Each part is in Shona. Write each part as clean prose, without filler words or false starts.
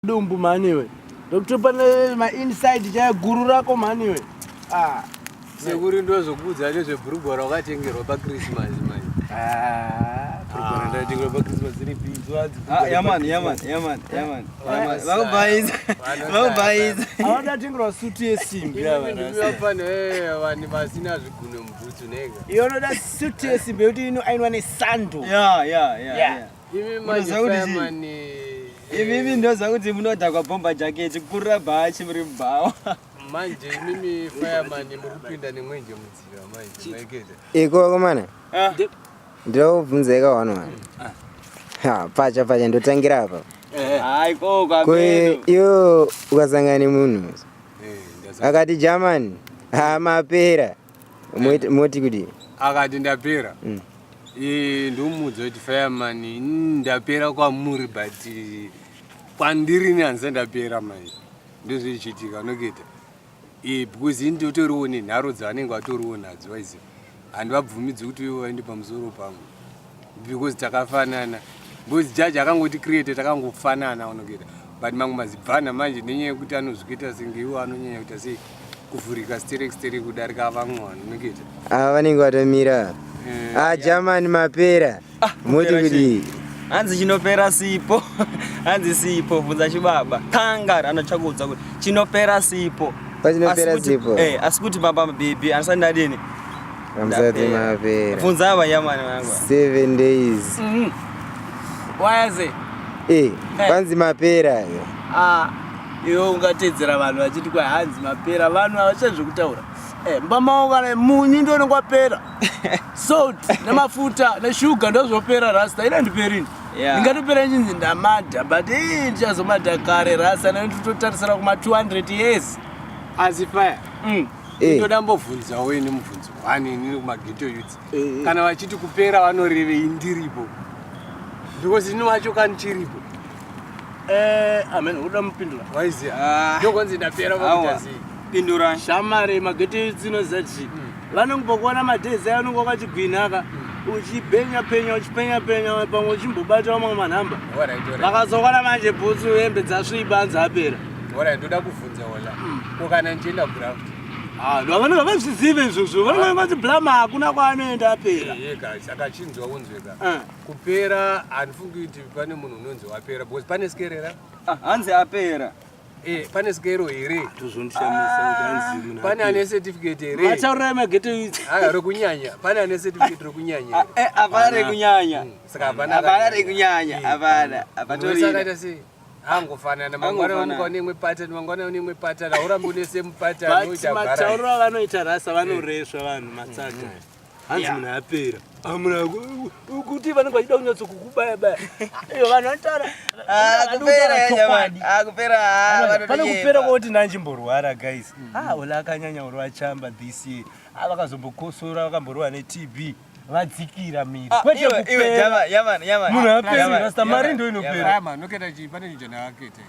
Dumbu maniwe. Ndokutopa ma inside chaya guru rako maniwe. Sekuri ndo zokudza nezve bhurugwa rakatengerwa pa Christmas manje. Bhurugwa ndatengerwa pa Christmas iri bidzwa. Yaman. Vakubayiza. Avadatengerwa suit yesimbi ava. Ndiyapana vanhu vasina zviguno mubhutsu nega. Iyo noda suit yesimbi yekuti ino ainwa nesando. Yeah. Imi manje fireman. Imi ndoza kuti munodhakwa bomba jacket kurira bhachi muri mubhawa. Manje mimi fireman murikupinda nemwenje mudzira manje maikete. Iko komana. Ndobvunza ikawanwa. Pacha ndotangira apa. Hayi kokwa kwedu. Iyo ukasangana munhu. Akati German mapera. Moti kuti Akati ndapera. Ndomudza kuti fireman ndapera kwamuri but kwandiri nyanza ndapera manje. Ndozvichitika noketa. Because indotoriwo nenharo dzavanenge vatoriwo nadzo waizi. Handivabvumidzi kuti iwo vaende pamusoro pangu. Because takafanana. Because jaji akangoti create takangofanana unoketa. But mangu mazibvana manje nenyaya yekuti anozvikuita senge iwo anonyanya kuita sei kuvhurika stere kudarika vamwe vanhu unoketa. vanenge vatomira. German mapera. Moti kuti hanzi chinopera sipo. Hanzi sipo bvunza chibaba. Kangari anotsvakudza kuti chinopera sipo. Pachinopera sipo. Asi kuti baba baby anisati ndadini. Ramsati mapera. Bvunza ava yamani vangu. 7 days. Wayaze. Panzi mapera. Iwo ungatedzera vanhu vachiti kwa hanzi mapera vanhu avachazvokutaura. Mbamaungana munyu ndo nongwapera. Salt nemafuta neshuga ndozvopera rasta ina ndiperini. Ndingatopera njinzi ndamadha but ndichazomadha kare rasta ndototarisira kuma 200 years. Asi fire. Ndoda mbobvunza weni mubvunzo wani nini kumageto youth. Kana vachiti kupera vanorevei ndiripo. Because ino wacho kanichiripo. Amen uda mupindura. Waiziya. Ndokonzi ndapera vakutasi. Pindura. Shamare mageto dzinozati. Vanongokuona madhezi anongo kachigwinaka. Uchipenya pamwe uchimbobata vamwe manhamba. Vakazokwana manje bhutsu hembe dzasviba dzapera. Ndoda kubvunza wala. Kana ndichienda graft. Vanenge vazvizive izvozvo vanenge vati blama hakuna kwaanoenda apera. Saka chinzwa unzweka. Kupera handifungi kuti pane munhu unonzi wapera because pane skerera. Hanzi apera. Pane skero here. Tozondishamisa kuti hanzi munhu. Pane ane certificate here. Vataurira mageto idzi. Rokunyanya. Pane ane certificate rokunyanya. Hapana rekunyanya. Saka hapana rekunyanya. Hapana. Apatori. Saka sei angofanana mangwana wamuka unemwe pattern mangwana unemwe pattern aurambi une same pattern unoita bara. Matauro vanoita rasa vanoreswa vanhu matsaka. Hanzi munhu apera. Amuna kuti vanenge vachida kunyatso kukubaya. Vanhu vanotaura. Kupera. Pane kupera kwoti nanjimborwara guys. Ola akanyanya urwa chamba this year. Vakazombokosora vakamborwa neTB. Vadzikira miri. Kwete kupera. Yaman. Munhu apera rasta mari ndo inopera. Rama noketa pane chijana akete.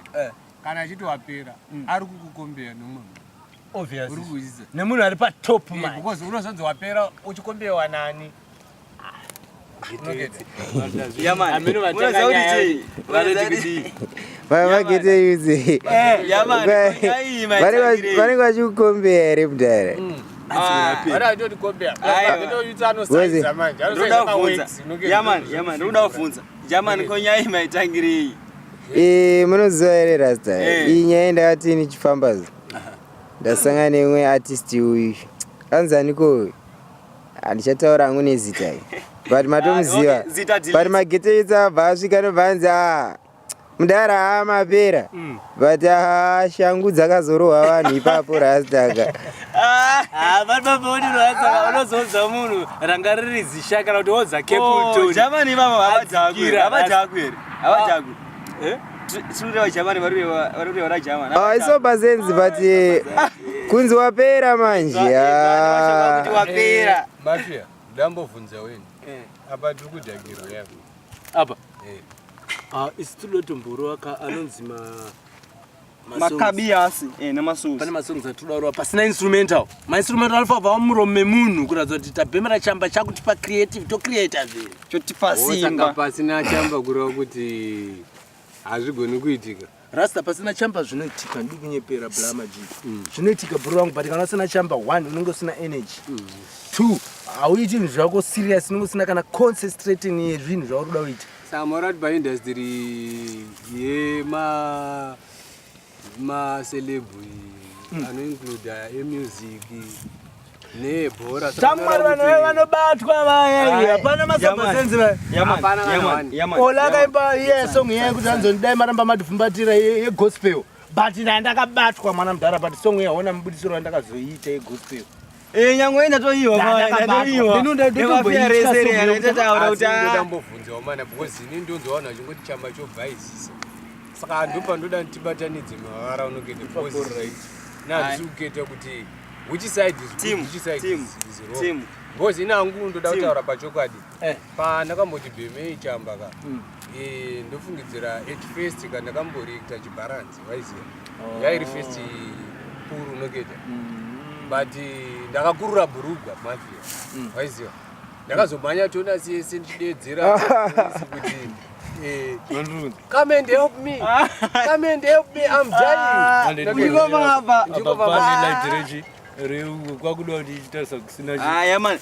Kana achiti wapera ari kukukombera nomwe. Obviously. Uri kuziza. Nemunhu ari pa top man. Because unozonzi wapera uchikombewa nani? Yaman. Ameno vatanga. Vageto yuzi. Yaman. Vanenge vachikukombera here kudhara. Yaman, ndoda kubvunza. German konyai maitangirei. Munoziva here rasta. Iyi nyaya ndakati nichifambazo. Ndasangana nemwe artist uyu. Anzaniko handichataura hangu nezita. But matomuziva. But mageto idzi abva asvika nobva anzi mudara mapera. But shangu dzakazorohwa vanhu ipapo rastaka. Vanoponi rasa unozonza munhu ranga riri zisha kana kuti woza Capleton. German ivavo havadhakwe. Sirureva German varureva German. Iso bazenzi but kunzi wapera manje. Kuti wapera. Mafia, ndambobvunza weni. Apa tiri kudhakirwa yako. Apa? Isi tunotomboro anonzi Makabiasi nemasongs. Pane masongs atodaurwa pasina instrumental. Ma-instrumental alifabva muromo memunhu kuratidza kuti tabhemera chamba chakutipa creative tocreata zvinhu chotipa simba. Pasina chamba kureva kuti hazvigoni kuitika. rasta pasina chamba zvinoitika ndiri kunyepera blama ji zvinoitika bro wangu but kana usina chamba 1 unenge usina energy 2 auiti zvinhu zvako serious unenge usina kana concentrating yezvinhu zvauri kuda kuita samorati paindustry yemacelebhu anoinclude emusic nebhora tamwari vanhu vanobatwa vaya hapana masabasenzi olakaimba iye song iye kuti anzondidai maramba madhifumbatira yegospel but ndakabatwa mwana mudhara but song iye haona mubudisiro wandakazoita yegospel nyangwe ndambovhunzawo mana because ini ndonzowana chingoti chamba chobvaizisa saka ndopa ndoda tibatanidze mavara unongete nazvisi kuketa kuti which side is wrong because ina hangu ndoda kutaura pachokwadi pandakamboti bhemei chamba ka ndofungidzira at first kandakamborekta chibaranzi waiziva yairi first puru unoketa but ndakakurura bhurugwa mafia waiziva ndakazomhanya tona sese ndichidedzera kuti come and help me I'm dying ndikoma apa library kwakuda kuti ichita sakusina man